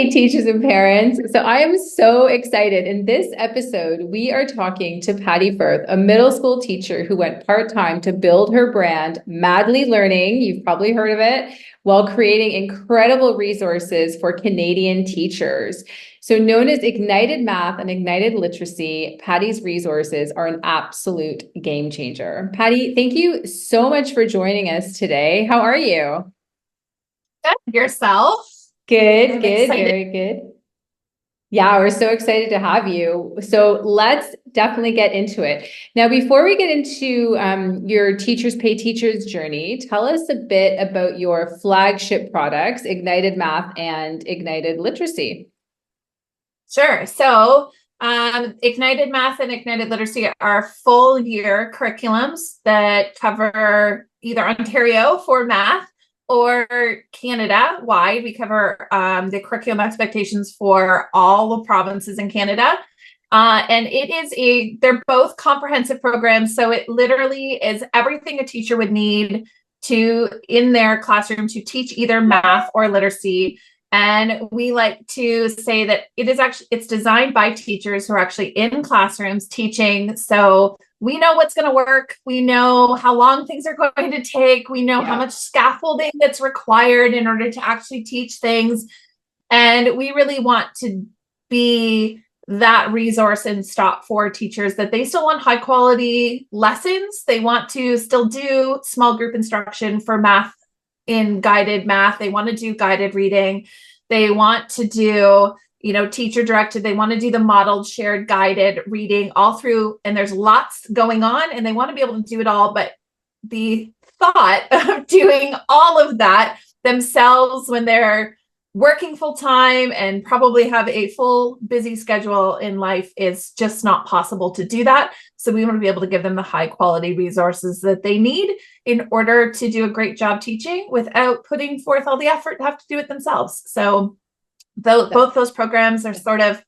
Hey, teachers and parents. So I am so excited. In this episode, we are talking to Patti Firth, a middle school teacher who went part-time to build her brand, Madly Learning. You've probably heard of it, while creating incredible resources for Canadian teachers. So known as Ignited Math and Ignited Literacy, Patti's resources are an absolute game changer. Patti, thank you so much for joining us today. How are you? Good. Yourself? Good, I'm good, excited. very good. Yeah, we're so excited to have you. So let's definitely get into it. Now, before we get into your Teachers Pay Teachers journey, tell us a bit about your flagship products, Ignited Math and Ignited Literacy. Sure. Ignited Math and Ignited Literacy are full year curriculums that cover either Ontario for math or Canada wide. We cover the curriculum expectations for all the provinces in Canada. They're both comprehensive programs. So it literally is everything a teacher would need in their classroom to teach either math or literacy. And we like to say that it's designed by teachers who are actually in classrooms teaching. So we know what's going to work. We know how long things are going to take. We know how much scaffolding that's required in order to actually teach things. And we really want to be that resource and stop for teachers that they still want high quality lessons. They want to still do small group instruction for math in guided math. They want to do guided reading. They want to do, teacher directed. They want to do the modeled, shared, guided reading all through. And there's lots going on and they want to be able to do it all. But the thought of doing all of that themselves when they're working full time and probably have a full busy schedule in life is just not possible to do that. So we want to be able to give them the high quality resources that they need in order to do a great job teaching without putting forth all the effort to have to do it themselves. So both those programs are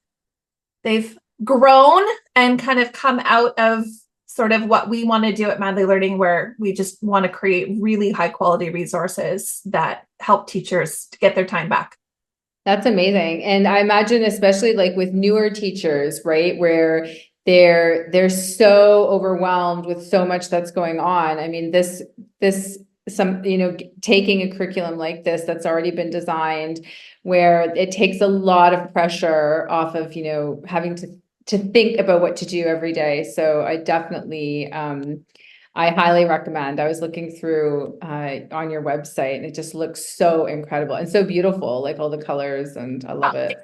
they've grown and kind of come out of sort of what we want to do at Madly Learning, where we just want to create really high quality resources that help teachers to get their time back. That's amazing. And I imagine, especially like with newer teachers, right, where they're so overwhelmed with so much that's going on. I mean, taking a curriculum like this that's already been designed, where it takes a lot of pressure off of, having to think about what to do every day. So I definitely I highly recommend. I was looking through on your website and it just looks so incredible and so beautiful, like all the colors, and I love it.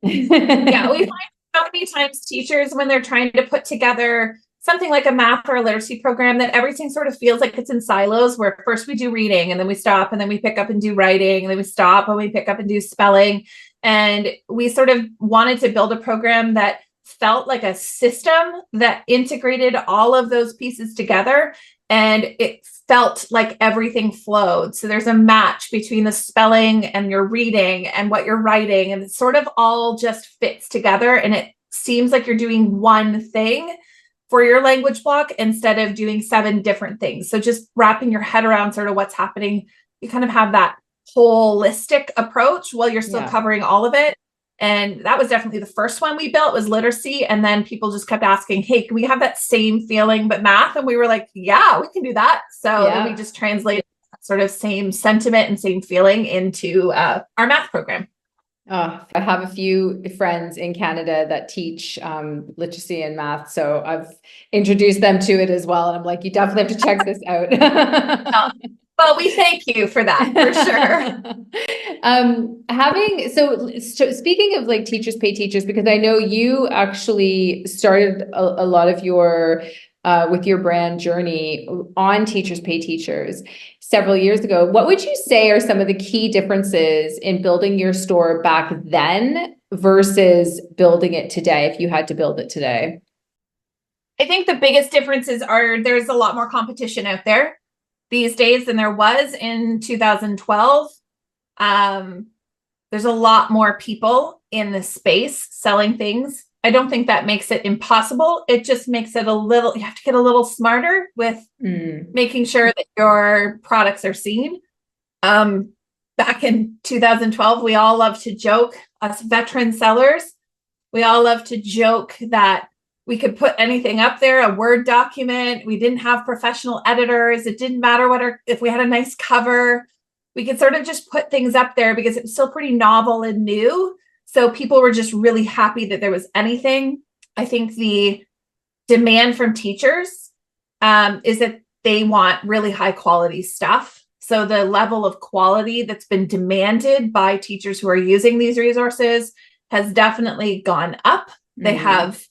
Yeah, we find so many times teachers, when they're trying to put together something like a math or a literacy program, that everything sort of feels like it's in silos, where first we do reading and then we stop and then we pick up and do writing and then we stop and we pick up and do spelling. And we sort of wanted to build a program that felt like a system that integrated all of those pieces together, and it felt like everything flowed. So there's a match between the spelling and your reading and what you're writing, and it sort of all just fits together, and it seems like you're doing one thing for your language block instead of doing 7 different things. So just wrapping your head around sort of what's happening, you kind of have that holistic approach while you're still covering all of it. And that was definitely the first one we built, was literacy. And then people just kept asking, hey, can we have that same feeling but math? And we were like, yeah, we can do that. So then we just translated that sort of same sentiment and same feeling into our math program. Oh, I have a few friends in Canada that teach literacy and math, so I've introduced them to it as well. And I'm like, you definitely have to check this out. Well, we thank you for that, for sure. So speaking of like Teachers Pay Teachers, because I know you actually started a lot of your with your brand journey on Teachers Pay Teachers several years ago. What would you say are some of the key differences in building your store back then versus building it today, if you had to build it today? I think the biggest differences are there's a lot more competition out there these days than there was in 2012. There's a lot more people in the space selling things. I don't think that makes it impossible. It just makes it you have to get a little smarter with making sure that your products are seen. back in 2012, we all love to joke, us veteran sellers, we all love to joke that we could put anything up there, a Word document. We didn't have professional editors. It didn't matter if we had a nice cover. We could sort of just put things up there because it was still pretty novel and new. So people were just really happy that there was anything. I think the demand from teachers is that they want really high quality stuff. So the level of quality that's been demanded by teachers who are using these resources has definitely gone up. They have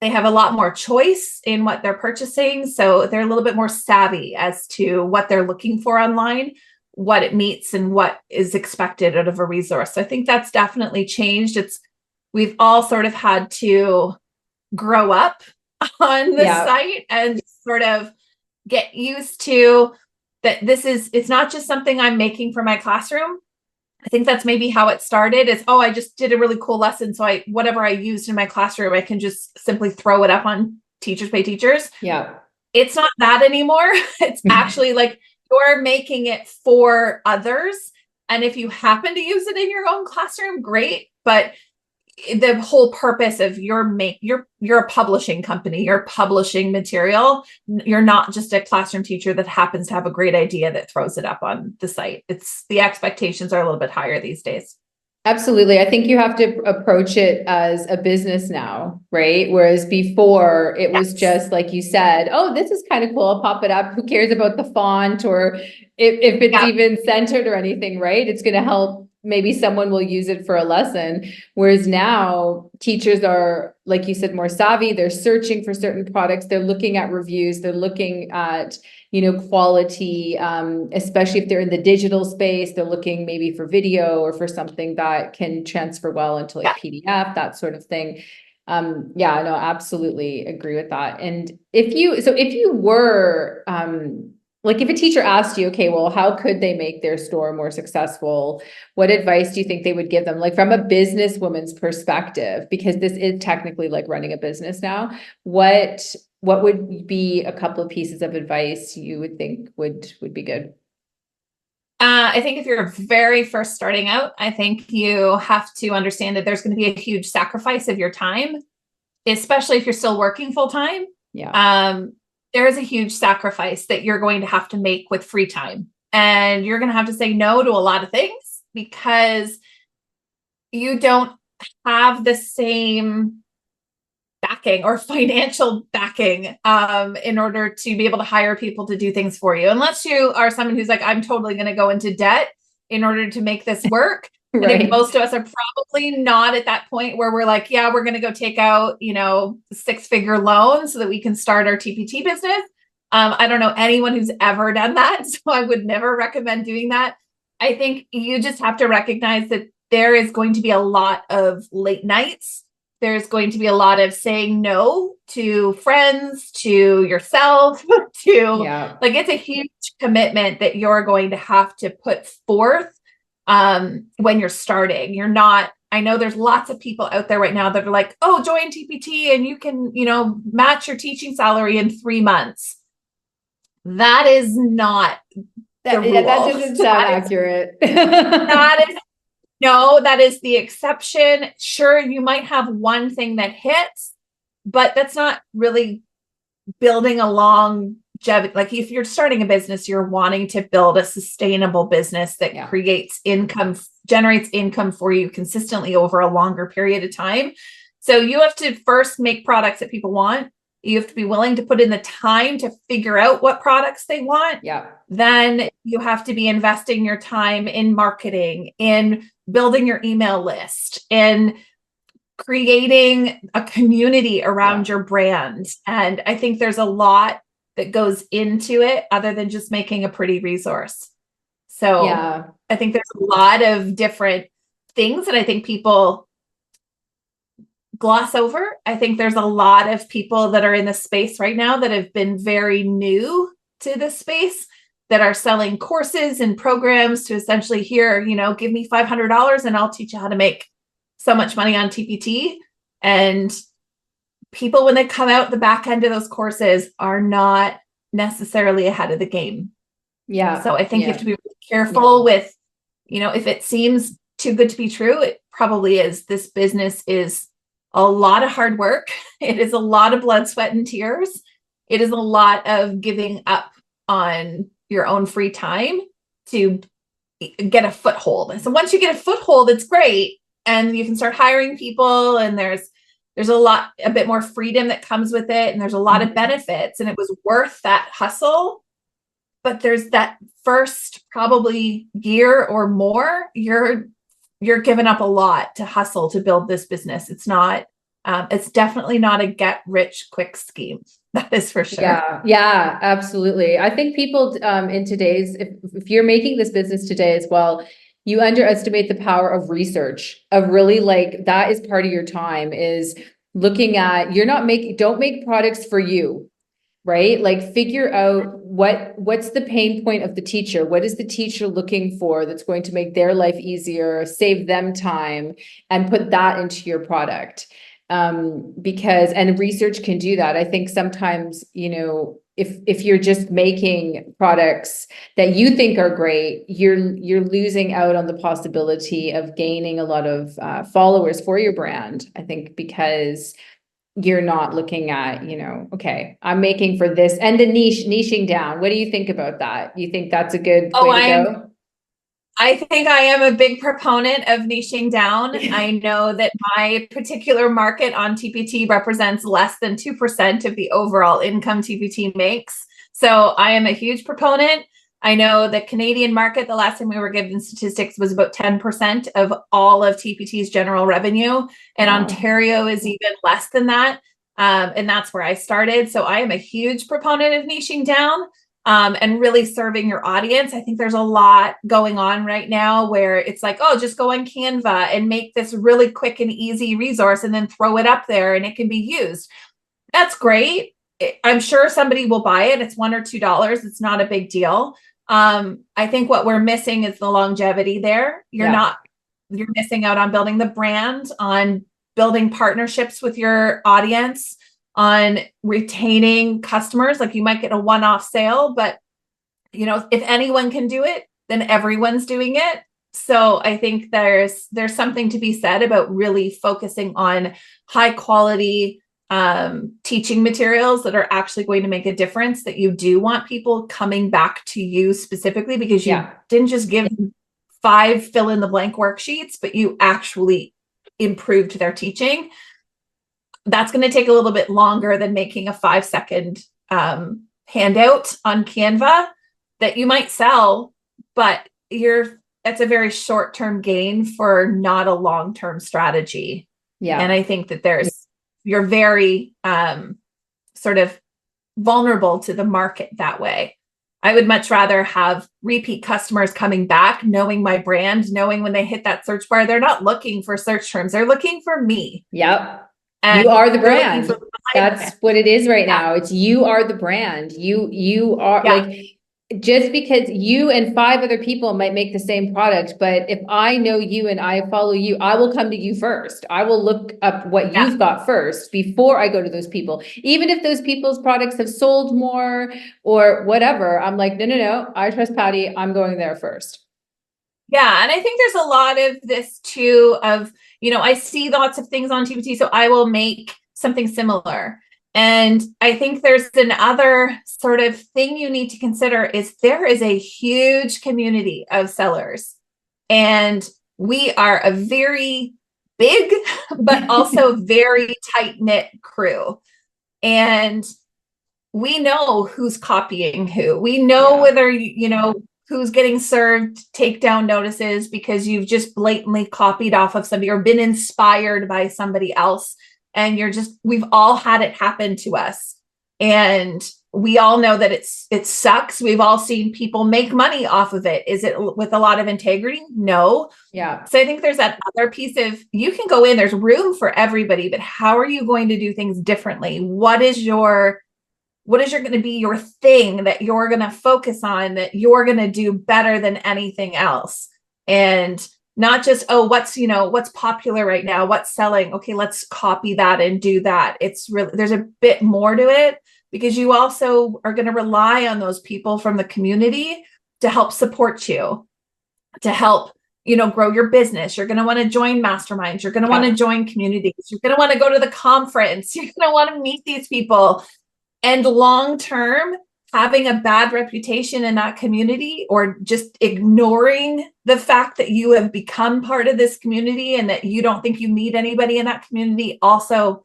a lot more choice in what they're purchasing. So they're a little bit more savvy as to what they're looking for online, what it meets and what is expected out of a resource. So I think that's definitely changed. We've all sort of had to grow up on the site and sort of get used to that it's not just something I'm making for my classroom. I think that's maybe how it started is, I just did a really cool lesson. So whatever I used in my classroom, I can just simply throw it up on Teachers Pay Teachers. Yeah. It's not that anymore. It's actually like you're making it for others. And if you happen to use it in your own classroom, great. But the whole purpose of you're a publishing company, you're publishing material. You're not just a classroom teacher that happens to have a great idea that throws it up on the site. The expectations are a little bit higher these days. Absolutely. I think you have to approach it as a business now, right? Whereas before it was just like you said, this is kind of cool. I'll pop it up. Who cares about the font or if it's even centered or anything, right? It's going to help. Maybe someone will use it for a lesson. Whereas now teachers are, like you said, more savvy. They're searching for certain products. They're looking at reviews. They're looking at, quality, especially if they're in the digital space. They're looking maybe for video or for something that can transfer well into like PDF, that sort of thing. No, absolutely agree with that. And if you were, like if a teacher asked you, okay, well, how could they make their store more successful? What advice do you think they would give them? Like from a businesswoman's perspective, because this is technically like running a business now, what would be a couple of pieces of advice you would think would be good? I think if you're very first starting out, I think you have to understand that there's going to be a huge sacrifice of your time, especially if you're still working full time. Yeah. There is a huge sacrifice that you're going to have to make with free time. And you're going to have to say no to a lot of things because you don't have the same backing or financial backing in order to be able to hire people to do things for you. Unless you are someone who's like, I'm totally going to go into debt in order to make this work. Right. I think most of us are probably not at that point where we're like, yeah, we're going to go take out, 6-figure loan so that we can start our TPT business. I don't know anyone who's ever done that. So I would never recommend doing that. I think you just have to recognize that there is going to be a lot of late nights. There's going to be a lot of saying no to friends, to yourself, like it's a huge commitment that you're going to have to put forth when you're starting. I know there's lots of people out there right now that are like, join TPT and you can, match your teaching salary in 3 months. That is not the rule. That doesn't sound accurate. That is the exception. Sure, you might have one thing that hits, but that's not really building a longevity. Like if you're starting a business, you're wanting to build a sustainable business that creates income, generates income for you consistently over a longer period of time. So you have to first make products that people want. You have to be willing to put in the time to figure out what products they want. Yeah. Then you have to be investing your time in marketing, in building your email list, in creating a community around your brand. And I think there's a lot that goes into it other than just making a pretty resource. So I think there's a lot of different things that I think people gloss over. I think there's a lot of people that are in the space right now that have been very new to this space that are selling courses and programs to essentially give me $500 and I'll teach you how to make so much money on TPT. And people, when they come out the back end of those courses, are not necessarily ahead of the game. Yeah. So I think you have to be really careful with if it seems too good to be true, it probably is. This business is a lot of hard work. It is a lot of blood, sweat, and tears. It is a lot of giving up on your own free time to get a foothold. So once you get a foothold, it's great. And you can start hiring people, and there's a bit more freedom that comes with it. And there's a lot of benefits, and it was worth that hustle. But there's that first probably year or more, you're giving up a lot to hustle to build this business. It's definitely not a get rich quick scheme. That is for sure. Yeah, absolutely. I think people in today's, if you're making this business today as well, you underestimate the power of research, of really like, that is part of your time, is looking at, don't make products for you. Right? Like figure out what's the pain point of the teacher? What is the teacher looking for that's going to make their life easier, save them time, and put that into your product. And research can do that. I think sometimes, if you're just making products that you think are great, you're losing out on the possibility of gaining a lot of followers for your brand. I think because you're not looking at, okay, I'm making for this, and the niching down. What do you think about that? You think that's a good way to go? I think I am a big proponent of niching down. I know that my particular market on TPT represents less than 2% of the overall income TPT makes. So I am a huge proponent. I know the Canadian market, the last time we were given statistics, was about 10% of all of TPT's general revenue. And wow. Ontario is even less than that. And that's where I started. So I am a huge proponent of niching down and really serving your audience. I think there's a lot going on right now where it's like, oh, just go on Canva and make this really quick and easy resource and then throw it up there and it can be used. That's great. I'm sure somebody will buy it. It's $1 or $2. It's not a big deal. I think what we're missing is the longevity there. You're missing out on building the brand, on building partnerships with your audience, on retaining customers. Like you might get a one-off sale, but if anyone can do it, then everyone's doing it. So I think there's something to be said about really focusing on high quality teaching materials that are actually going to make a difference, that you do want people coming back to you specifically because you didn't just give them 5 fill in the blank worksheets, but you actually improved their teaching. That's going to take a little bit longer than making a 5-second handout on Canva that you might sell, but that's a very short-term gain for not a long-term strategy. Yeah. And I think that you're very sort of vulnerable to the market that way. I would much rather have repeat customers coming back, knowing my brand, knowing when they hit that search bar, they're not looking for search terms. They're looking for me. Yep. And you are the brand. That's what it is right now. It's you are the brand. You are like, just because you and 5 other people might make the same product, but if I know you and I follow you, I will come to you first. I will look up what you've got first before I go to those people. Even if those people's products have sold more or whatever, I'm like, no, I trust Patti. I'm going there first. Yeah. And I think there's a lot of this too of, I see lots of things on TPT, so I will make something similar. And I think there's another sort of thing you need to consider is there is a huge community of sellers, and we are a very big, but also very tight-knit crew. And we know who's copying who. We know whether, who's getting served takedown notices because you've just blatantly copied off of somebody or been inspired by somebody else. And we've all had it happen to us. And we all know that it sucks. We've all seen people make money off of it. Is it with a lot of integrity? No. Yeah. So I think there's that other piece of, you can go in, there's room for everybody, but how are you going to do things differently? What is going to be your thing that you're going to focus on, that you're going to do better than anything else? And not just, what's popular right now, what's selling. Okay, let's copy that and do that. It's really, there's a bit more to it because you also are going to rely on those people from the community to help support you. to help, grow your business. You're going to want to join masterminds. You're going to want to join communities. You're going to want to go to the conference. You're going to want to meet these people. And long term, having a bad reputation in that community, or just ignoring the fact that you have become part of this community and that you don't think you need anybody in that community, also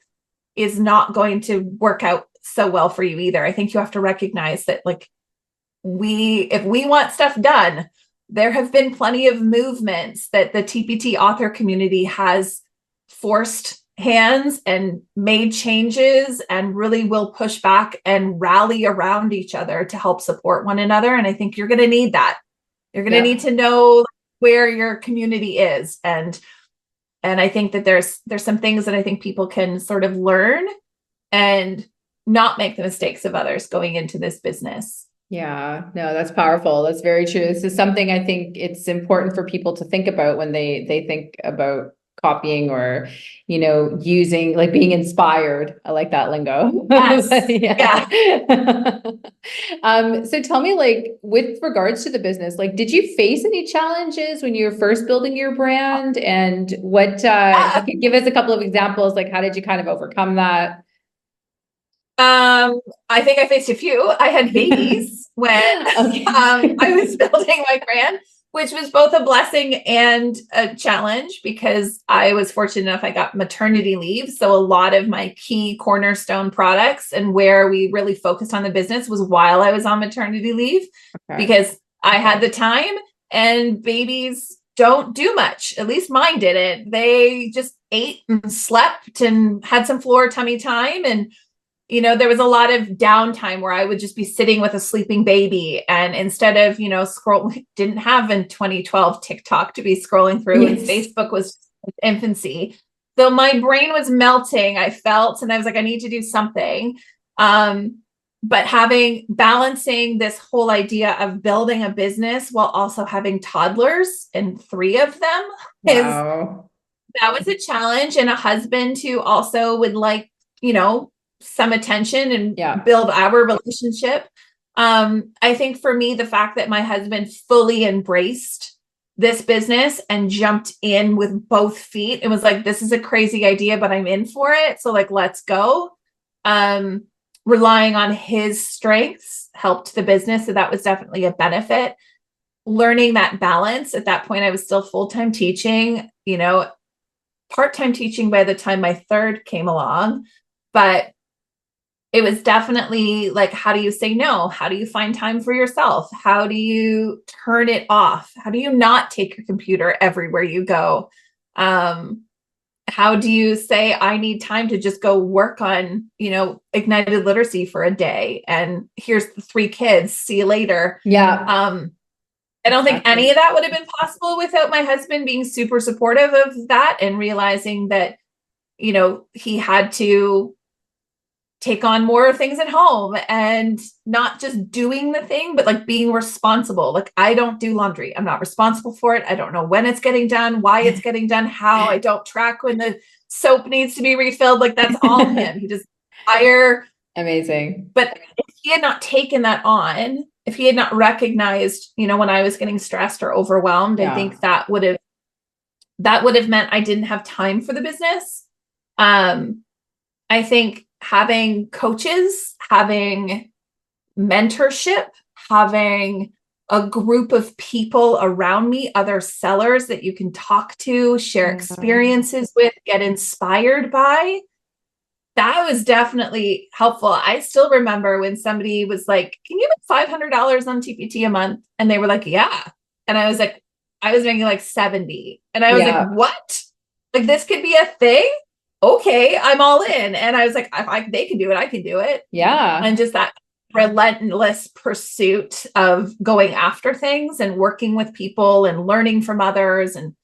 is not going to work out so well for you either. I think you have to recognize that, like, if we want stuff done, there have been plenty of movements that the TPT author community has forced hands and made changes and really will push back and rally around each other to help support one another. And I think you're going to need that. You're going to need to know where your community is. And I think that there's some things that I think people can sort of learn and not make the mistakes of others going into this business. Yeah, no, that's powerful. That's very true. This is something I think it's important for people to think about when they think about copying or, using, like, being inspired. I like that lingo. Yes. So tell me, like, with regards to the business, like, did you face any challenges when you were first building your brand? And what, you could give us a couple of examples, like, how did you kind of overcome that? I think I faced a few. I had babies when I was building my brand, which was both a blessing and a challenge, because I was fortunate enough I got maternity leave. So a lot of my key cornerstone products and where we really focused on the business was while I was on maternity leave, because I had the time, and babies don't do much. At least mine didn't. They just ate and slept and had some floor tummy time. And there was a lot of downtime where I would just be sitting with a sleeping baby. And instead of, didn't have in 2012 TikTok to be scrolling through, and Facebook was infancy. So my brain was melting, I felt, and I was like, I need to do something. But balancing this whole idea of building a business while also having toddlers, and 3 of them, that was a challenge. And a husband who also would like, some attention and build our relationship. I think for me, the fact that my husband fully embraced this business and jumped in with both feet, it was like, this is a crazy idea, but I'm in for it. So, like, let's go. Relying on his strengths helped the business. So that was definitely a benefit. Learning that balance. At that point, I was still full-time teaching, part-time teaching by the time my 3rd came along, but it was definitely like, how do you say no? How do you find time for yourself? How do you turn it off? How do you not take your computer everywhere you go? How do you say, I need time to just go work on, ignited literacy for a day, and here's the 3 kids, see you later. I don't think any of that would have been possible without my husband being super supportive of that, and realizing that, he had to take on more things at home, and not just doing the thing, but like being responsible. Like, I don't do laundry. I'm not responsible for it. I don't know when it's getting done, why it's getting done, how. I don't track when the soap needs to be refilled. Like, that's all him. He just hire. Amazing. But if he had not taken that on, if he had not recognized, when I was getting stressed or overwhelmed, I think that would have meant I didn't have time for the business. I think having coaches, having mentorship, having a group of people around me, other sellers that you can talk to, share experiences with, get inspired by, that was definitely helpful. I still remember when somebody was like, can you make $500 on TPT a month? And they were like, yeah. And I was like, I was making like 70. And I was like, what? Like, this could be a thing? Okay, I'm all in. And I was like, if they can do it, I can do it. And just that relentless pursuit of going after things and working with people and learning from others and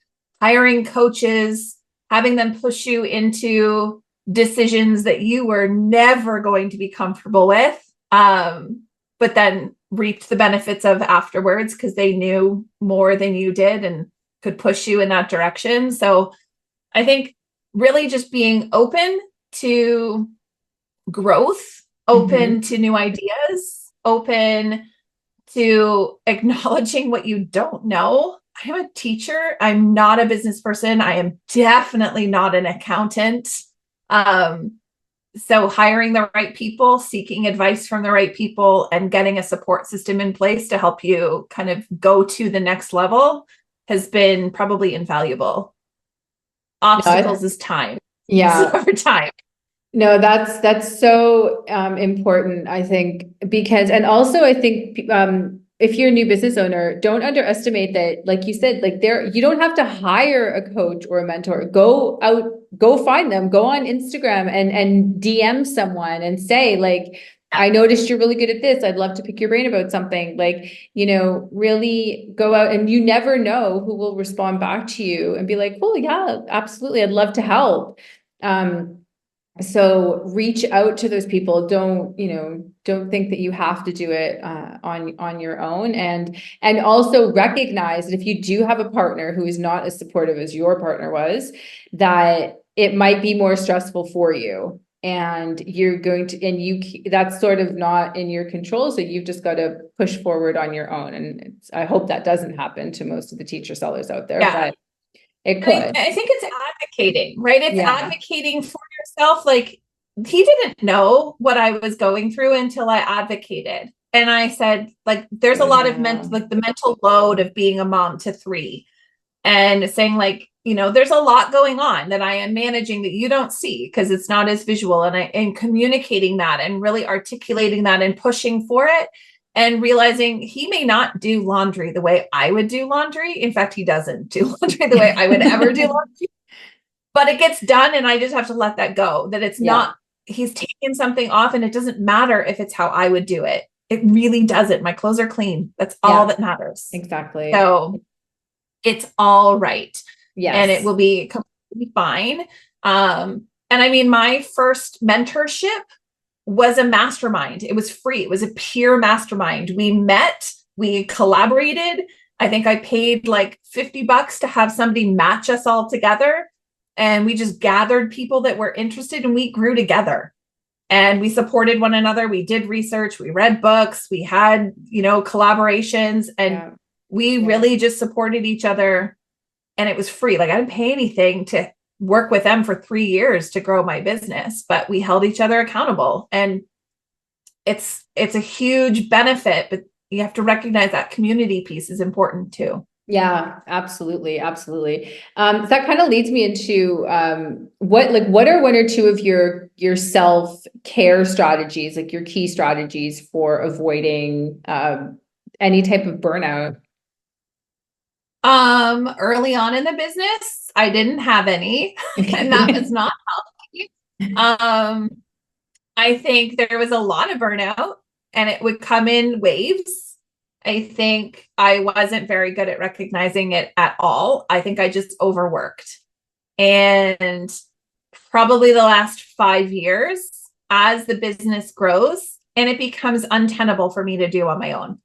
hiring coaches, having them push you into decisions that you were never going to be comfortable with, but then reaped the benefits of afterwards, because they knew more than you did and could push you in that direction. So I think really just being open to growth, open to new ideas, open to acknowledging what you don't know, I'm a teacher. I'm not a business person. I am definitely not an accountant. So hiring the right people, seeking advice from the right people, and getting a support system in place to help you kind of go to the next level has been probably invaluable. Obstacles is time. Yeah. Over time. No, that's so important, I think, because, and also I think if you're a new business owner, don't underestimate that, like you said, like you don't have to hire a coach or a mentor. Go out, go find them, go on Instagram and DM someone and say, like, I noticed you're really good at this. I'd love to pick your brain about something. Like, really go out, and you never know who will respond back to you and be like, oh yeah, absolutely. I'd love to help. So reach out to those people. Don't think that you have to do it on your own, and also recognize that if you do have a partner who is not as supportive as your partner was, that it might be more stressful for you, and that's sort of not in your control. So you've just got to push forward on your own. And I hope that doesn't happen to most of the teacher sellers out there, but it could. I think it's advocating, right? It's advocating for yourself. Like, he didn't know what I was going through until I advocated. And I said, like, there's a lot of the mental load of being a mom to 3, and saying, like, there's a lot going on that I am managing that you don't see because it's not as visual, and communicating that and really articulating that and pushing for it. And realizing he may not do laundry the way I would do laundry. In fact, he doesn't do laundry the way I would ever do laundry. But it gets done, and I just have to let that go. That it's not, he's taken something off, and it doesn't matter if it's how I would do it. It really doesn't. My clothes are clean. That's all that matters. Exactly. So it's all right. Yes. And it will be completely fine. And I mean, my first mentorship was a mastermind. It was free. It was a peer mastermind. We met, we collaborated. I think I paid like $50 to have somebody match us all together. And we just gathered people that were interested, and we grew together, and we supported one another. We did research, we read books, we had, collaborations, and we really just supported each other. And it was free. Like, I didn't pay anything to work with them for 3 years to grow my business, but we held each other accountable, and it's a huge benefit, but you have to recognize that community piece is important too. Yeah, absolutely. Absolutely. So that kind of leads me into what are 1 or 2 of your self-care strategies, like your key strategies for avoiding any type of burnout? Early on in the business, I didn't have any, and that was not healthy. I think there was a lot of burnout, and it would come in waves. I think I wasn't very good at recognizing it at all. I think I just overworked. And probably the last 5 years, as the business grows, and it becomes untenable for me to do on my own.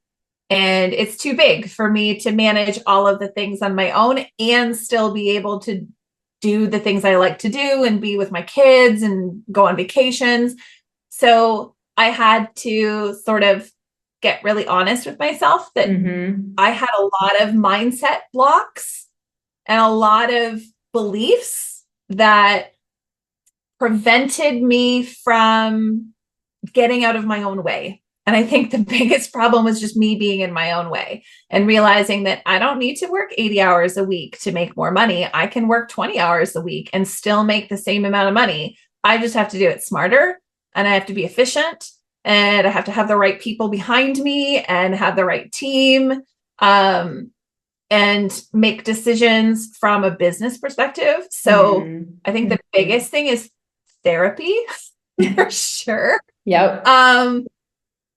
And it's too big for me to manage all of the things on my own and still be able to do the things I like to do and be with my kids and go on vacations. So I had to sort of get really honest with myself that I had a lot of mindset blocks and a lot of beliefs that prevented me from getting out of my own way. And I think the biggest problem was just me being in my own way and realizing that I don't need to work 80 hours a week to make more money. I can work 20 hours a week and still make the same amount of money. I just have to do it smarter, and I have to be efficient, and I have to have the right people behind me and have the right team, and make decisions from a business perspective. So I think the biggest thing is therapy for sure. Yep.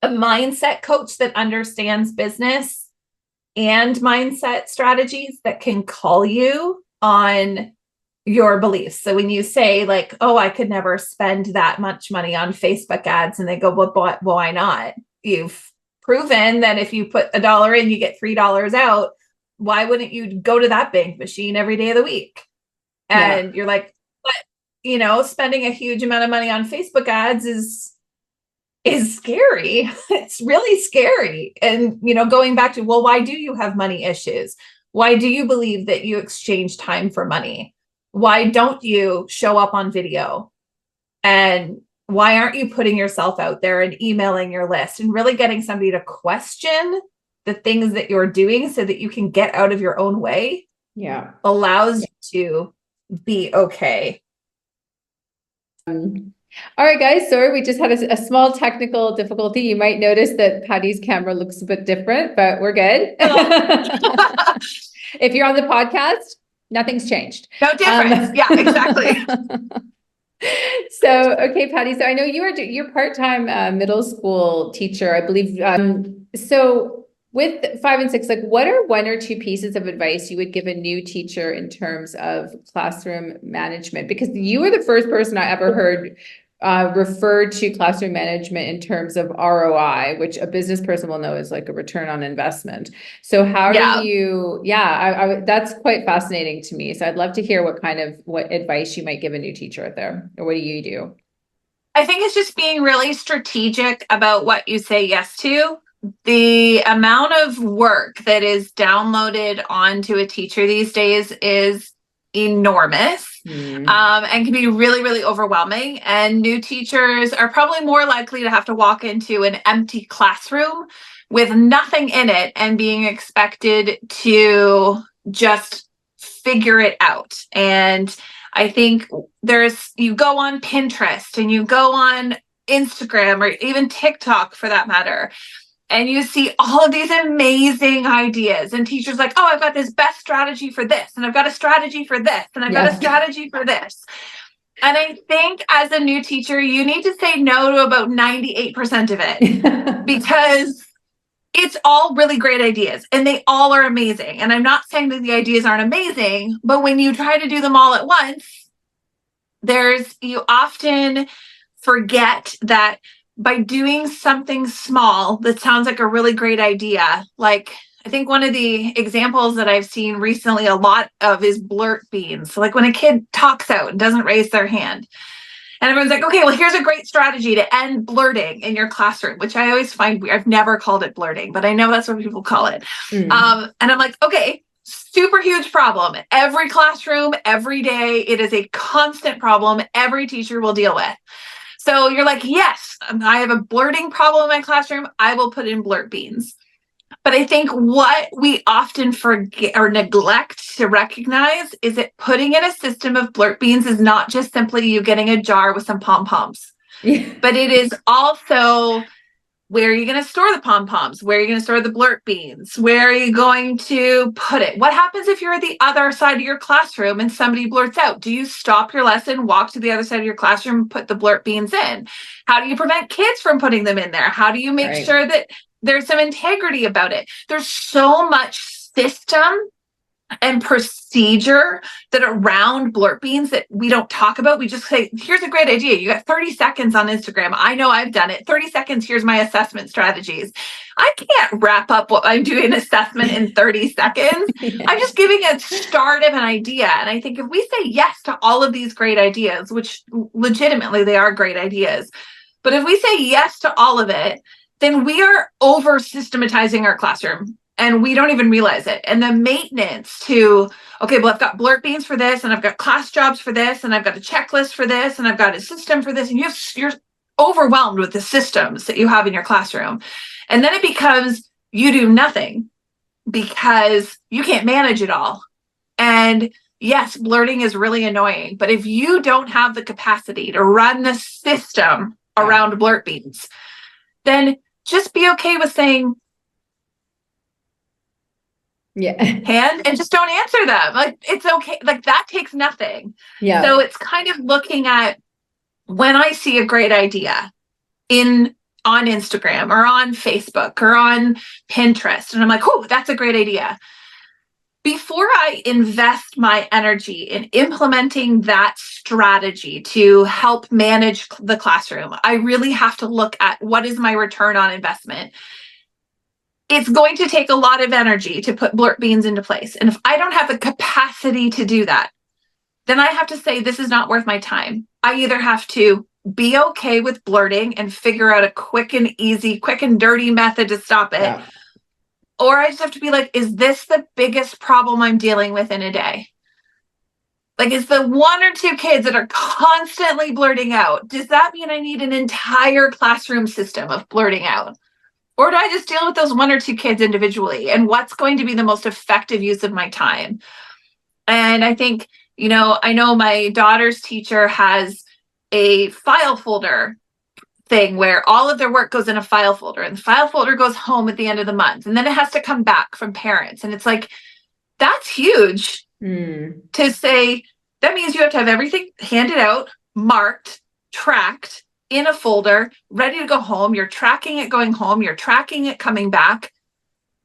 A mindset coach that understands business and mindset strategies that can call you on your beliefs. So when you say like, oh, I could never spend that much money on Facebook ads, and they go, well, why not? You've proven that if you put $1 in, you get $3 out. Why wouldn't you go to that bank machine every day of the week? And you're like, but spending a huge amount of money on Facebook ads is scary. It's really scary. And, going back to, well, why do you have money issues? Why do you believe that you exchange time for money? Why don't you show up on video? And why aren't you putting yourself out there and emailing your list and really getting somebody to question the things that you're doing so that you can get out of your own way? Yeah. Allows you to be okay. All right, guys. Sorry, we just had a small technical difficulty. You might notice that Patty's camera looks a bit different, but we're good. If you're on the podcast, nothing's changed. No difference. Yeah, exactly. So, okay, Patti. So I know you're part-time middle school teacher, I believe. So with 5 and 6, like, what are 1 or 2 pieces of advice you would give a new teacher in terms of classroom management? Because you were the first person I ever heard referred to classroom management in terms of ROI, which a business person will know is like a return on investment. So how do you, that's quite fascinating to me. So I'd love to hear what advice you might give a new teacher out there, or what do you do? I think it's just being really strategic about what you say yes to. The amount of work that is downloaded onto a teacher these days is enormous. And can be really, really overwhelming. And new teachers are probably more likely to have to walk into an empty classroom with nothing in it and being expected to just figure it out. And I think you go on Pinterest and you go on Instagram or even TikTok for that matter, and you see all of these amazing ideas, and teachers like, oh, I've got this best strategy for this, and I've got a strategy for this, and I've got a strategy for this. And I think as a new teacher, you need to say no to about 98% of it because it's all really great ideas and they all are amazing. And I'm not saying that the ideas aren't amazing, but when you try to do them all at once, you often forget that by doing something small that sounds like a really great idea, like I think one of the examples that I've seen recently a lot of is blurt beans. So like when a kid talks out and doesn't raise their hand, and everyone's like, okay, well, here's a great strategy to end blurting in your classroom, which I always find weird. I've never called it blurting, but I know that's what people call it. And I'm like, okay, super huge problem. Every classroom, every day, it is a constant problem every teacher will deal with. So you're like, yes, I have a blurting problem in my classroom. I will put in blurt beans. But I think what we often forget or neglect to recognize is that putting in a system of blurt beans is not just simply you getting a jar with some pom-poms, but it is also where are you going to store the pom-poms? Where are you going to store the blurt beans? Where are you going to put it? What happens if you're at the other side of your classroom and somebody blurts out? Do you stop your lesson, walk to the other side of your classroom, and put the blurt beans in? How do you prevent kids from putting them in there? How do you make sure that there's some integrity about it? There's so much system and procedure that around blurt beans that we don't talk about. We just say, here's a great idea. You got 30 seconds on Instagram. I know I've done it. 30 seconds. Here's my assessment strategies. I can't wrap up what I'm doing assessment in 30 seconds. I'm just giving a start of an idea. And I think if we say yes to all of these great ideas, which legitimately they are great ideas, but if we say yes to all of it, then we are over systematizing our classroom. And we don't even realize it. And the maintenance to, okay, well, I've got blurt beans for this, and I've got class jobs for this, and I've got a checklist for this, and I've got a system for this. And you're overwhelmed with the systems that you have in your classroom. And then it becomes you do nothing because you can't manage it all. And yes, blurting is really annoying. But if you don't have the capacity to run the system around blurt beans, then just be okay with saying, and just don't answer them. Like, it's okay. Like, that takes nothing. So it's kind of looking at when I see a great idea on Instagram or on Facebook or on Pinterest, and I'm like, oh, that's a great idea. Before I invest my energy in implementing that strategy to help manage the classroom, I really have to look at what is my return on investment. It's going to take a lot of energy to put blurt beans into place. And if I don't have the capacity to do that, then I have to say, this is not worth my time. I either have to be okay with blurting and figure out a quick and easy, quick and dirty method to stop it, Or I just have to be like, is this the biggest problem I'm dealing with in a day? Like, is the one or two kids that are constantly blurting out, does that mean I need an entire classroom system of blurting out? Or do I just deal with those one or two kids individually? And what's going to be the most effective use of my time? And I think, I know my daughter's teacher has a file folder thing where all of their work goes in a file folder, and the file folder goes home at the end of the month, and then it has to come back from parents. And it's like, that's huge to say. That means you have to have everything handed out, marked, tracked in a folder, ready to go home. You're tracking it going home, you're tracking it coming back,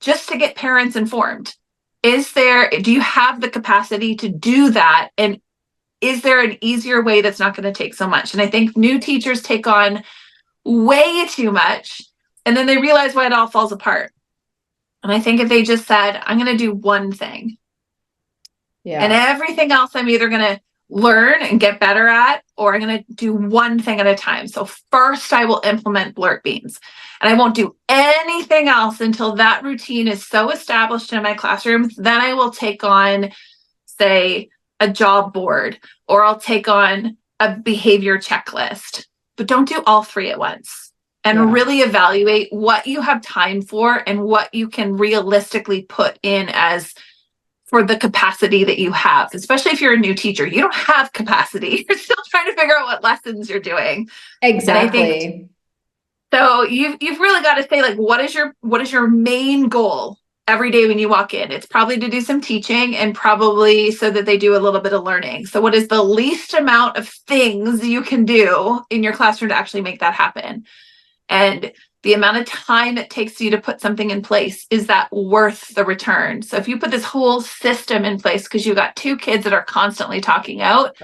just to get parents informed. Do you have the capacity to do that? And is there an easier way that's not going to take so much? And I think new teachers take on way too much, and then they realize why it all falls apart. And I think if they just said, I'm going to do one thing, and everything else I'm either going to learn and get better at, or I'm going to do one thing at a time. So first I will implement blurt beans, and I won't do anything else until that routine is so established in my classroom. Then I will take on, say, a job board, or I'll take on a behavior checklist. But don't do all three at once, and really evaluate what you have time for and what you can realistically put in as for the capacity that you have. Especially if you're a new teacher, you don't have capacity. You're still trying to figure out what lessons you're doing. Exactly. So you've really got to say, like, what is your main goal every day when you walk in? It's probably to do some teaching, and probably so that they do a little bit of learning. So what is the least amount of things you can do in your classroom to actually make that happen? And the amount of time it takes you to put something in place, is that worth the return? So if you put this whole system in place because you got two kids that are constantly talking out,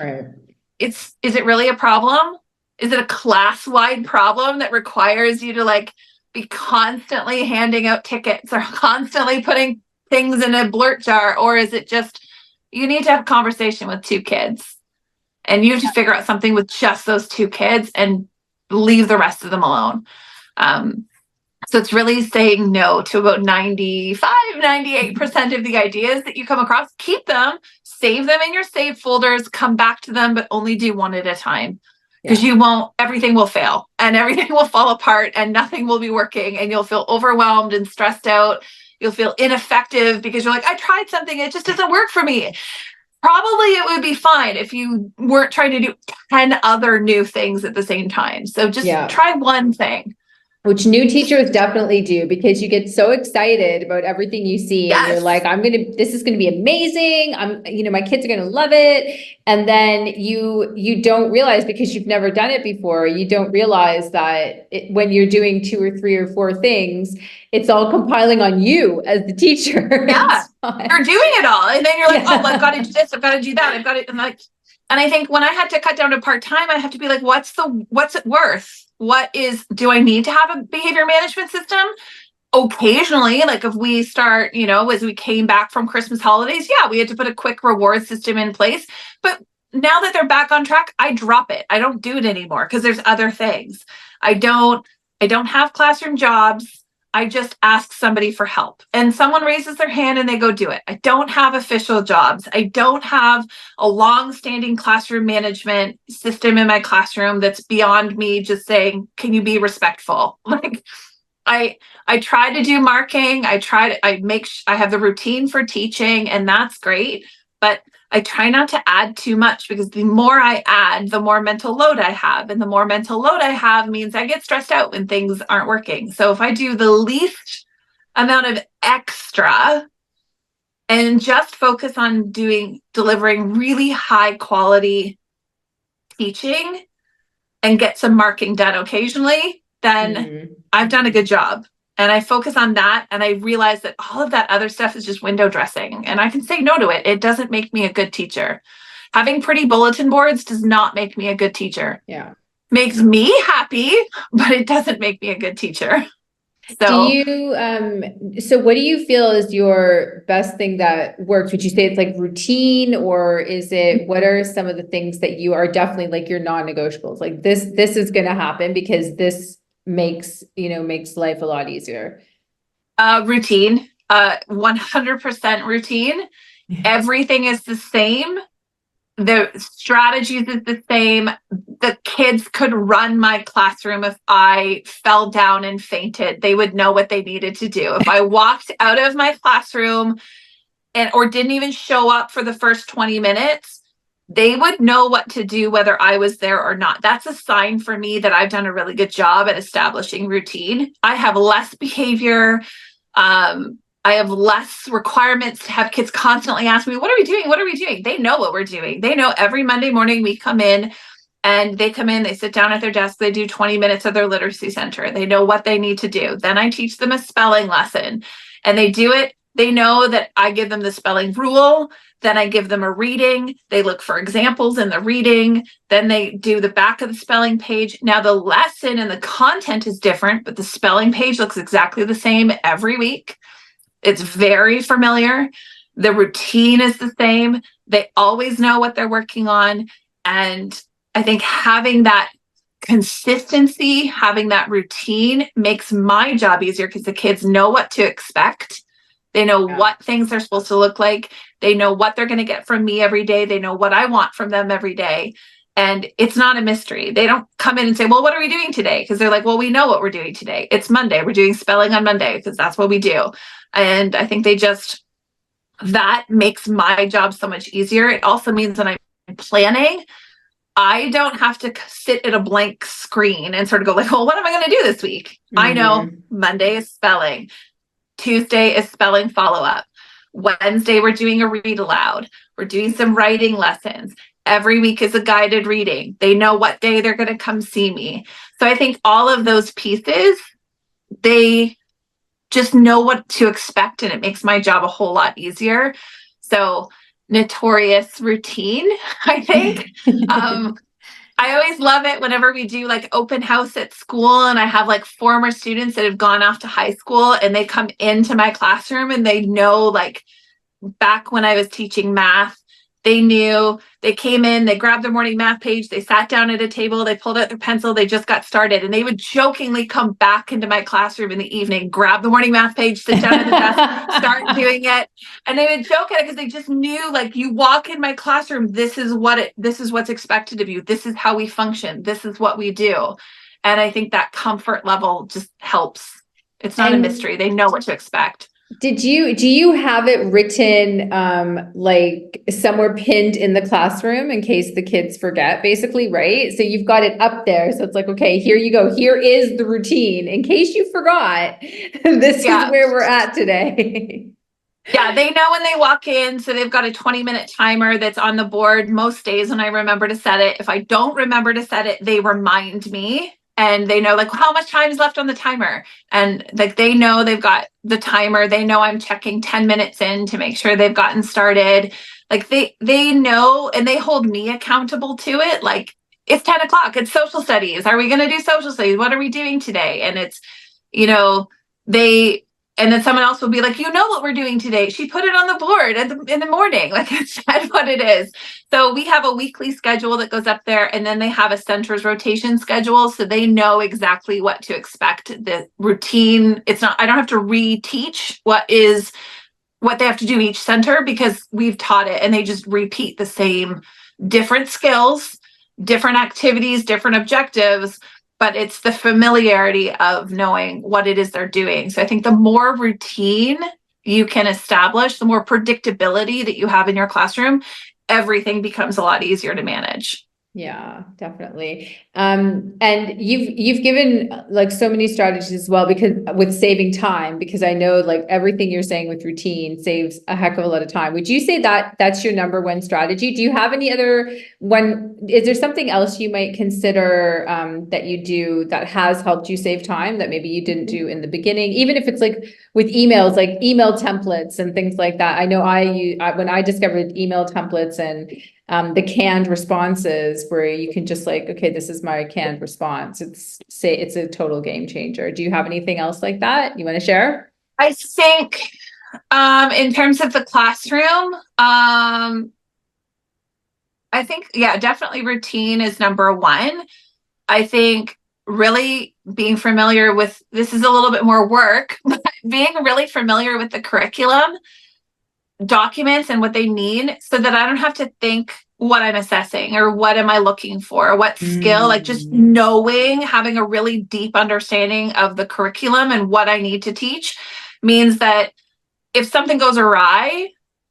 is it really a problem? Is it a class-wide problem that requires you to like be constantly handing out tickets or constantly putting things in a blurt jar? Or is it just, you need to have a conversation with two kids, and you have to figure out something with just those two kids and leave the rest of them alone? So it's really saying no to about 98% of the ideas that you come across. Keep them, save them in your saved folders, come back to them, but only do one at a time. Because everything will fail, and everything will fall apart, and nothing will be working, and you'll feel overwhelmed and stressed out. You'll feel ineffective because you're like, I tried something, it just doesn't work for me. Probably it would be fine if you weren't trying to do 10 other new things at the same time. So just try one thing. Which new teachers definitely do, because you get so excited about everything you see, and you're like, this is going to be amazing. My kids are going to love it. And then you don't realize, because you've never done it before, you don't realize that when you're doing 2 or 3 or 4 things, it's all compiling on you as the teacher. Yeah. You're doing it all. And then you're like, oh, well, I've got to do this. I've got to do that. I've got to, and I think when I had to cut down to part-time, I have to be like, what's it worth? Do I need to have a behavior management system? Occasionally, like if we start, as we came back from Christmas holidays, we had to put a quick reward system in place. But now that they're back on track, I drop it. I don't do it anymore because there's other things. I don't have classroom jobs. I just ask somebody for help, and someone raises their hand and they go do it. I don't have official jobs. I don't have a long-standing classroom management system in my classroom that's beyond me just saying, can you be respectful? Like I try to do marking. I have the routine for teaching, and that's great, but I try not to add too much, because the more I add, the more mental load I have. And the more mental load I have means I get stressed out when things aren't working. So if I do the least amount of extra and just focus on delivering really high quality teaching and get some marking done occasionally, then I've done a good job. And I focus on that, and I realize that all of that other stuff is just window dressing, and I can say no to it. It doesn't make me a good teacher. Having pretty bulletin boards does not make me a good teacher. Makes me happy, but it doesn't make me a good teacher. So so what do you feel is your best thing that works? Would you say it's like routine, or what are some of the things that you are definitely like your non-negotiables? Like this is going to happen because this makes life a lot easier. Routine. 100% routine. Everything is the same. The strategies is the same. The kids could run my classroom if I fell down and fainted. They would know what they needed to do. If I walked out of my classroom or didn't even show up for the first 20 minutes, they would know what to do whether I was there or not. That's a sign for me that I've done a really good job at establishing routine. I have less behavior. I have less requirements to have kids constantly ask me, what are we doing? What are we doing? They know what we're doing. They know every Monday morning we come in, and they come in, they sit down at their desk, they do 20 minutes of their literacy center. They know what they need to do. Then I teach them a spelling lesson, and they do it. They know that I give them the spelling rule. Then I give them a reading. They look for examples in the reading. Then they do the back of the spelling page. Now the lesson and the content is different, but the spelling page looks exactly the same every week. It's very familiar. The routine is the same. They always know what they're working on. And I think having that consistency, having that routine makes my job easier because the kids know what to expect. They know what things are supposed to look like. They know what they're going to get from me every day. They know what I want from them every day. And it's not a mystery. They don't come in and say, well, what are we doing today? Because they're like, well, we know what we're doing today. It's Monday. We're doing spelling on Monday because that's what we do. And I think that makes my job so much easier. It also means that I'm planning. I don't have to sit at a blank screen and sort of go like, well, what am I going to do this week? Mm-hmm. I know Monday is spelling. Tuesday is spelling follow-up. Wednesday, we're doing a read aloud. We're doing some writing lessons. Every week is a guided reading. They know what day they're going to come see me. So I think all of those pieces, they just know what to expect, and it makes my job a whole lot easier. So notorious routine, I think. I always love it whenever we do like open house at school, and I have like former students that have gone off to high school, and they come into my classroom and they know, like back when I was teaching math, they knew. They came in, they grabbed their morning math page, they sat down at a table, they pulled out their pencil, they just got started, and they would jokingly come back into my classroom in the evening, grab the morning math page, sit down at the desk, start doing it. And they would joke at it because they just knew, like, you walk in my classroom, this is what's expected of you. This is how we function. This is what we do. And I think that comfort level just helps. It's not a mystery. They know what to expect. Do you have it written like somewhere pinned in the classroom in case the kids forget, basically, right? So you've got it up there. So it's like, okay, here you go. Here is the routine. In case you forgot, this is where we're at today. Yeah, they know when they walk in. So they've got a 20-minute timer that's on the board most days when I remember to set it. If I don't remember to set it, they remind me. And they know, like, how much time is left on the timer. And like, they know they've got the timer. They know I'm checking 10 minutes in to make sure they've gotten started. Like they know, and they hold me accountable to it. Like, it's 10 o'clock. It's social studies. Are we going to do social studies? What are we doing today? And it's, and then someone else will be like, what we're doing today. She put it on the board in the morning. Like, that's what it is. So we have a weekly schedule that goes up there, and then they have a center's rotation schedule. So they know exactly what to expect. The routine, I don't have to reteach what they have to do each center because we've taught it, and they just repeat the same different skills, different activities, different objectives. But it's the familiarity of knowing what it is they're doing. So I think the more routine you can establish, the more predictability that you have in your classroom, everything becomes a lot easier to manage. Yeah, definitely. And you've given like so many strategies as well, because with saving time, because I know like everything you're saying with routine saves a heck of a lot of time. Would you say that that's your number one strategy? Do you have any other one? Is there something else you might consider that you do that has helped you save time that maybe you didn't do in the beginning, even if it's like with emails, like email templates and things like that? I know when I discovered email templates and the canned responses where you can just like, okay, this is my canned response. It's a total game changer. Do you have anything else like that you want to share? I think in terms of the classroom, I think, definitely routine is number one. I think really being familiar with, this is a little bit more work, but being really familiar with the curriculum documents and what they mean, so that I don't have to think what I'm assessing or what am I looking for, or what skill, like just knowing, having a really deep understanding of the curriculum and what I need to teach means that if something goes awry,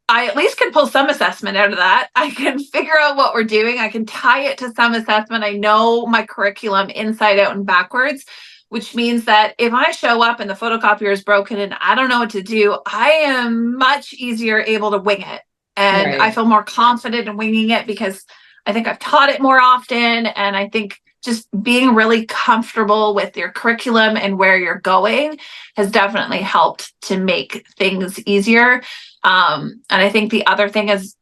I at least can pull some assessment out of that. I can figure out what we're doing. I can tie it to some assessment. I know my curriculum inside out and backwards, which means that if I show up and the photocopier is broken and I don't know what to do, I am much easier able to wing it. And I feel more confident in winging it because I think I've taught it more often. And I think just being really comfortable with your curriculum and where you're going has definitely helped to make things easier. And I think the other thing is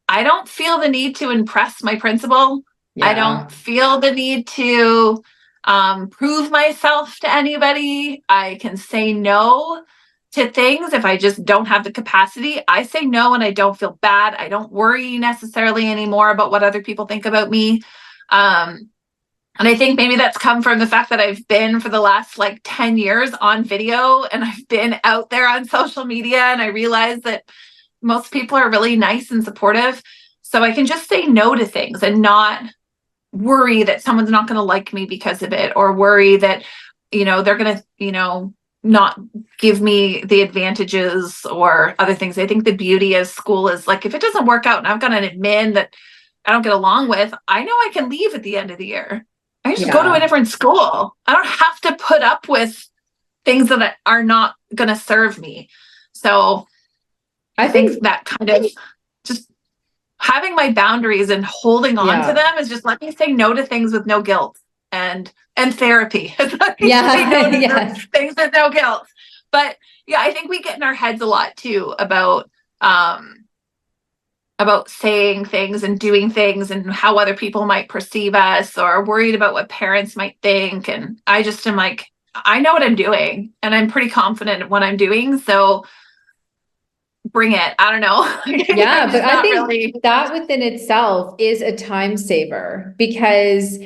I don't feel the need to impress my principal. I don't feel the need to prove myself to anybody. I can say no to things if I just don't have the capacity. I say no and I don't feel bad. I don't worry necessarily anymore about what other people think about me. And I think maybe that's come from the fact that I've been for the last like 10 years on video, and I've been out there on social media, and I realize that most people are really nice and supportive. So I can just say no to things and not worry that someone's not going to like me because of it, or worry that, they're going to, not give me the advantages or other things. I think the beauty of school is like, if it doesn't work out and I've got an admin that I don't get along with, I know I can leave at the end of the year. I just go to a different school. I don't have to put up with things that are not going to serve me. So I think that kind of just having my boundaries and holding on to them is just let me say no to things with no guilt, and therapy. Things with no guilt. But yeah, I think we get in our heads a lot too about saying things and doing things and how other people might perceive us, or worried about what parents might think. And I just am like, I know what I'm doing and I'm pretty confident in what I'm doing. So bring it. I don't know. Yeah, but I think that within itself is a time saver, because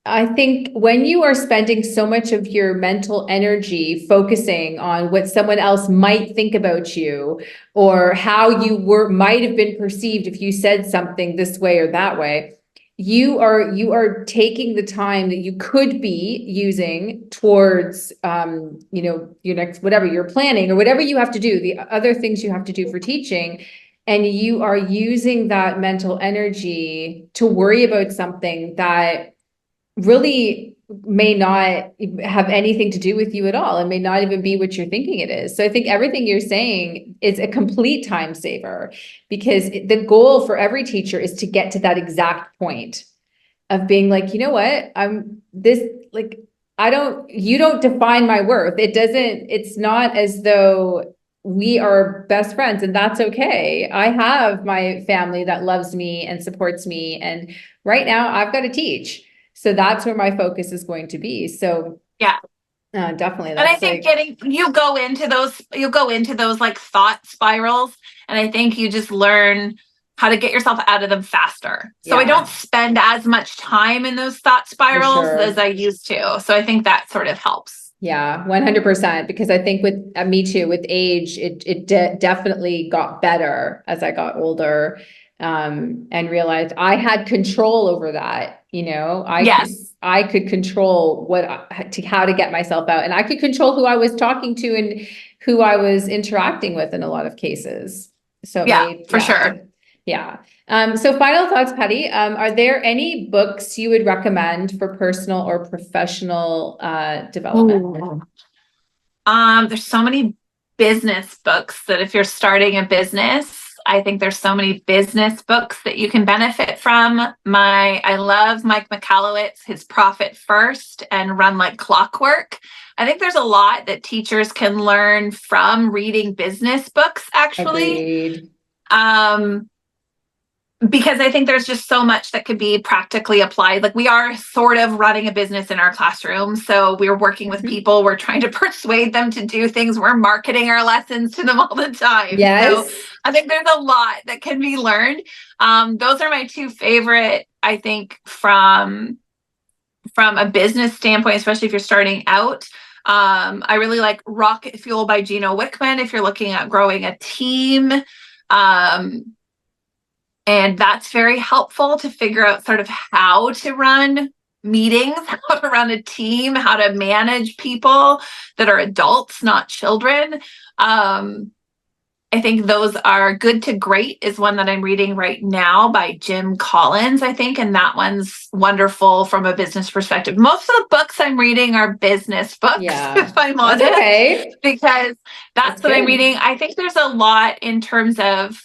I think when you are spending so much of your mental energy focusing on what someone else might think about you, or how you might have been perceived if you said something this way or that way, you are taking the time that you could be using towards, your next, whatever you're planning or whatever you have to do, the other things you have to do for teaching. And you are using that mental energy to worry about something that really may not have anything to do with you at all, and may not even be what you're thinking it is. So I think everything you're saying is a complete time saver, because the goal for every teacher is to get to that exact point of being like, you know what, you don't define my worth. It's not as though we are best friends, and that's okay. I have my family that loves me and supports me, and right now I've got to teach. So that's where my focus is going to be. So yeah, definitely. And I think you go into those like thought spirals, and I think you just learn how to get yourself out of them faster. So I don't spend as much time in those thought spirals as I used to. So I think that sort of helps. Yeah, 100%. Because I think with me too, with age, it definitely got better as I got older, and realized I had control over that. I could control how to get myself out, and I could control who I was talking to and who I was interacting with in a lot of cases. So sure. Yeah. So final thoughts, Patti. Are there any books you would recommend for personal or professional development? There's so many business books that if you're starting a business, I think there's so many business books that you can benefit from. I love Mike Michalowicz, his Profit First and Run Like Clockwork. I think there's a lot that teachers can learn from reading business books, actually. Agreed. Because I think there's just so much that could be practically applied. Like, we are sort of running a business in our classroom. So we're working with people. We're trying to persuade them to do things. We're marketing our lessons to them all the time. Yes. So I think there's a lot that can be learned. Those are my two favorite, I think, from a business standpoint, especially if you're starting out. I really like Rocket Fuel by Gino Wickman if you're looking at growing a team. And that's very helpful to figure out sort of how to run meetings, how to run a team, how to manage people that are adults, not children. I think those are Good to Great is one that I'm reading right now by Jim Collins, I think. And that one's wonderful from a business perspective. Most of the books I'm reading are business books, if I'm honest, okay. because that's what I'm reading. I think there's a lot in terms of,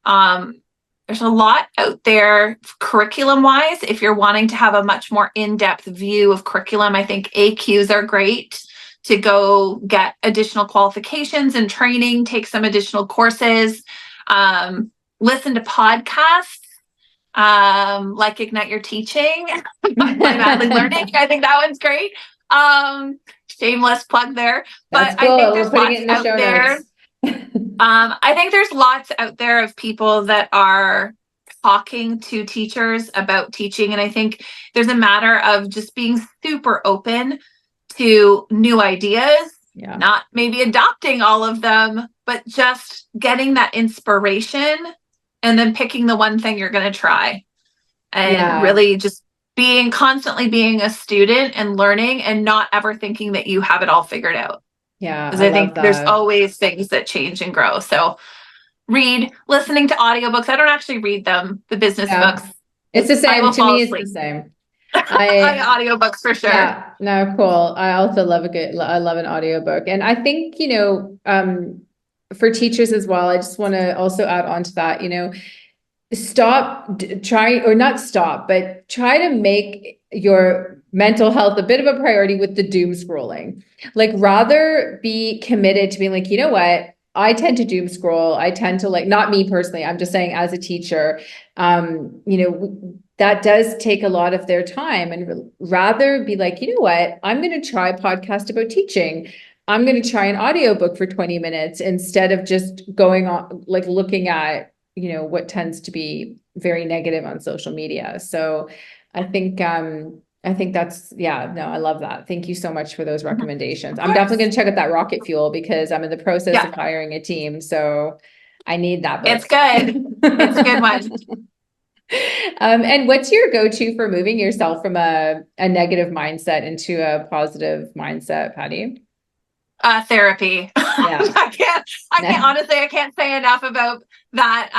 there's a lot out there curriculum wise. If you're wanting to have a much more in-depth view of curriculum, I think AQs are great to go get additional qualifications and training, take some additional courses, listen to podcasts, like Ignite Your Teaching, by Madly Learning. I think that one's great. Shameless plug there. That's but cool. I think We're there's putting lots it in the out show there. notes. I think there's lots out there of people that are talking to teachers about teaching. And I think there's a matter of just being super open to new ideas, not maybe adopting all of them, but just getting that inspiration and then picking the one thing you're going to try. And really just constantly being a student and learning and not ever thinking that you have it all figured out. Yeah. Because I think there's always things that change and grow. So listening to audiobooks. I don't actually read them, the business books. It's the same. To me, it's the same. Audiobooks for sure. Yeah, no, cool. I also love I love an audiobook. And I think, for teachers as well, I just want to also add on to that, try to make your mental health a bit of a priority with the doom scrolling. Like rather be committed to being like, you know what? I tend to doom scroll. I tend to not me personally. I'm just saying as a teacher, that does take a lot of their time, and rather be like, you know what, I'm going to try a podcast about teaching. I'm going to try an audiobook for 20 minutes instead of just going on, looking at, what tends to be very negative on social media. So I think that's, I love that. Thank you so much for those recommendations. I'm definitely going to check out that Rocket Fuel because I'm in the process of hiring a team. So I need that book. It's good. It's a good one. And what's your go-to for moving yourself from a negative mindset into a positive mindset, Patti? Therapy. I can't honestly, I can't say enough about that.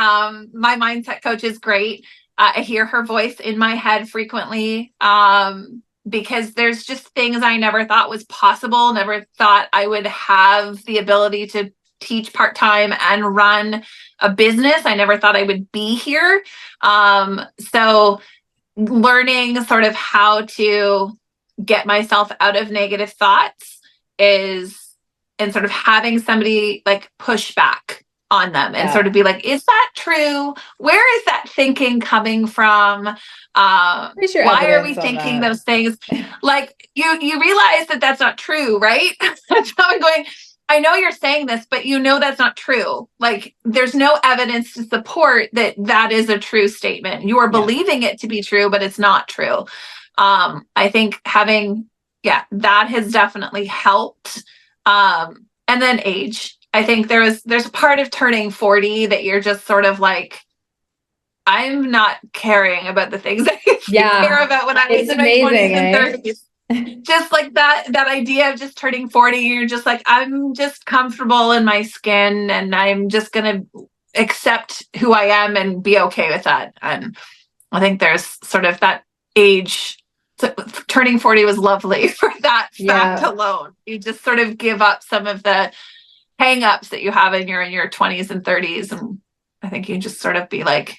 My mindset coach is great. I hear her voice in my head frequently, because there's just things I never thought was possible, never thought I would have the ability to teach part-time and run a business. I never thought I would be here. So learning sort of how to get myself out of negative thoughts and sort of having somebody push back on them and sort of be like, is that true? Where is that thinking coming from? Why are we thinking those things? You realize that that's not true, right? That's how I'm going, I know you're saying this, but that's not true. There's no evidence to support that is a true statement. You are believing it to be true, but it's not true. I think having, that has definitely helped. And then age. I think there's a part of turning 40 that you're just sort of like, I'm not caring about the things that I used to care about when I was in my 20s and 30s. Just that idea of just turning 40, you're just like, I'm just comfortable in my skin and I'm just going to accept who I am and be okay with that. And I think there's sort of that age. Turning 40 was lovely for that fact alone. You just sort of give up some of the hang-ups that you have in your 20s and 30s. And I think you just sort of be like,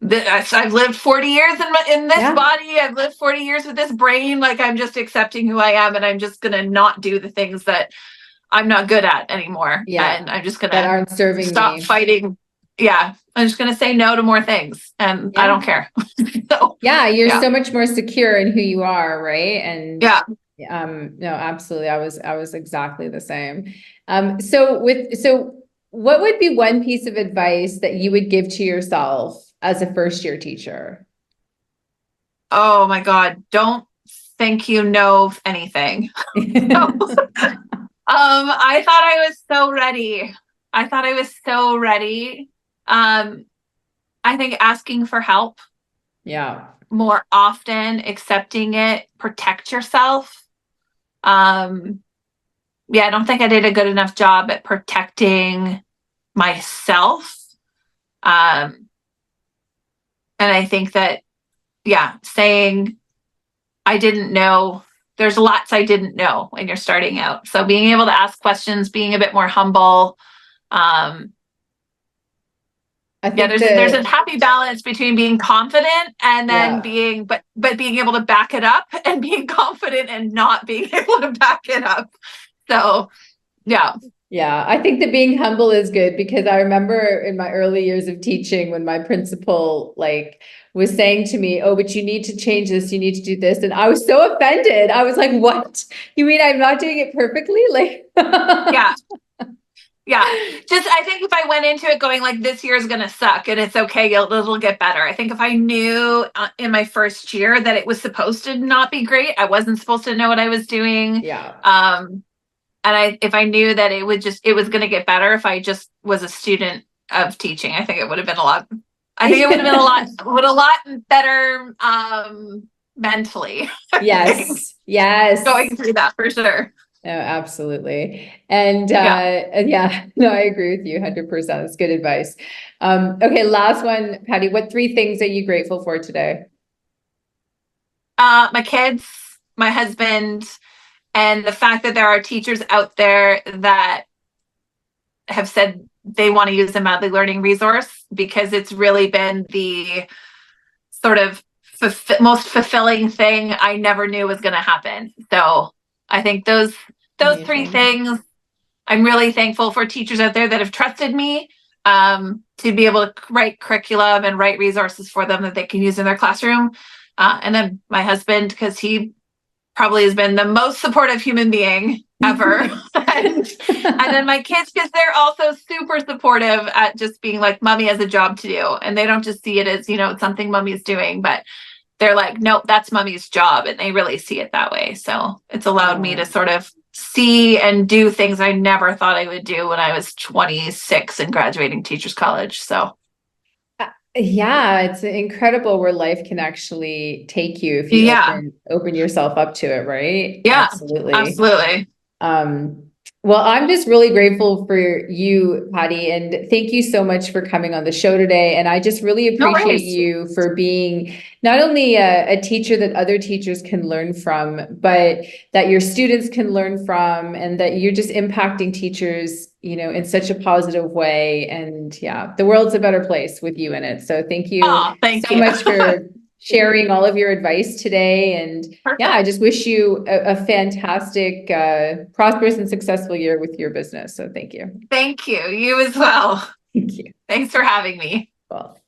I've lived 40 years in this body. I've lived 40 years with this brain. I'm just accepting who I am, and I'm just going to not do the things that I'm not good at anymore. And I'm just going to stop fighting. I'm just going to say no to more things, and I don't care. You're so much more secure in who you are, right? And no, absolutely. I was exactly the same. So what would be one piece of advice that you would give to yourself as a first year teacher? Oh my God, don't think you know anything. I thought I was so ready. I thought I was so ready. I think asking for help Yeah. more often, accepting it, protect yourself. Yeah, I don't think I did a good enough job at protecting myself. And I think that, yeah, saying I didn't know, there's lots I didn't know when you're starting out. So being able to ask questions, being a bit more humble. I Yeah, think there's a happy balance between being confident and then yeah. being, but being able to back it up, and being confident and not being able to back it up. So yeah. Yeah, I think that being humble is good, because I remember in my early years of teaching when my principal was saying to me, "Oh, but you need to change this, you need to do this." And I was so offended. I was like, "What? You mean I'm not doing it perfectly?" Yeah. Yeah. Just, I think if I went into it going like, this year is going to suck and it's okay, it'll get better. I think if I knew in my first year that it was supposed to not be great, I wasn't supposed to know what I was doing. Yeah. And if I knew that it was going to get better if I just was a student of teaching, I think it would have been a lot better mentally. Yes. Yes. Going through that for sure. Oh, absolutely. And Yeah. yeah, no, I agree with you 100%. It's good advice. Okay, last one, Patty. What 3 things are you grateful for today? My kids, my husband, and the fact that there are teachers out there that have said they want to use the Madly Learning resource, because it's really been the sort of most fulfilling thing I never knew was going to happen. So I think those 3 Amazing. things, I'm really thankful for teachers out there that have trusted me to be able to write curriculum and write resources for them that they can use in their classroom. And then my husband, because he probably has been the most supportive human being ever. and then my kids, because they're also super supportive at just being like, mommy has a job to do. And they don't just see it as, it's something mommy's doing, but they're like, nope, that's mommy's job. And they really see it that way. So it's allowed me to sort of see and do things I never thought I would do when I was 26 and graduating teachers college. So yeah, it's incredible where life can actually take you if you yeah, open yourself up to it, right? yeah, Absolutely. absolutely. Um, well, I'm just really grateful for you, Patty, and thank you so much for coming on the show today. And I just really No appreciate worries. you for being not only a teacher that other teachers can learn from, but that your students can learn from, and that you're just impacting teachers, in such a positive way. And yeah, the world's a better place with you in it. So thank you Oh, thank so you. much for sharing all of your advice today. And yeah, I Perfect. just wish you a fantastic, prosperous and successful year with your business. So thank you. Thank you. You as well. Thank you. Thanks for having me. Well.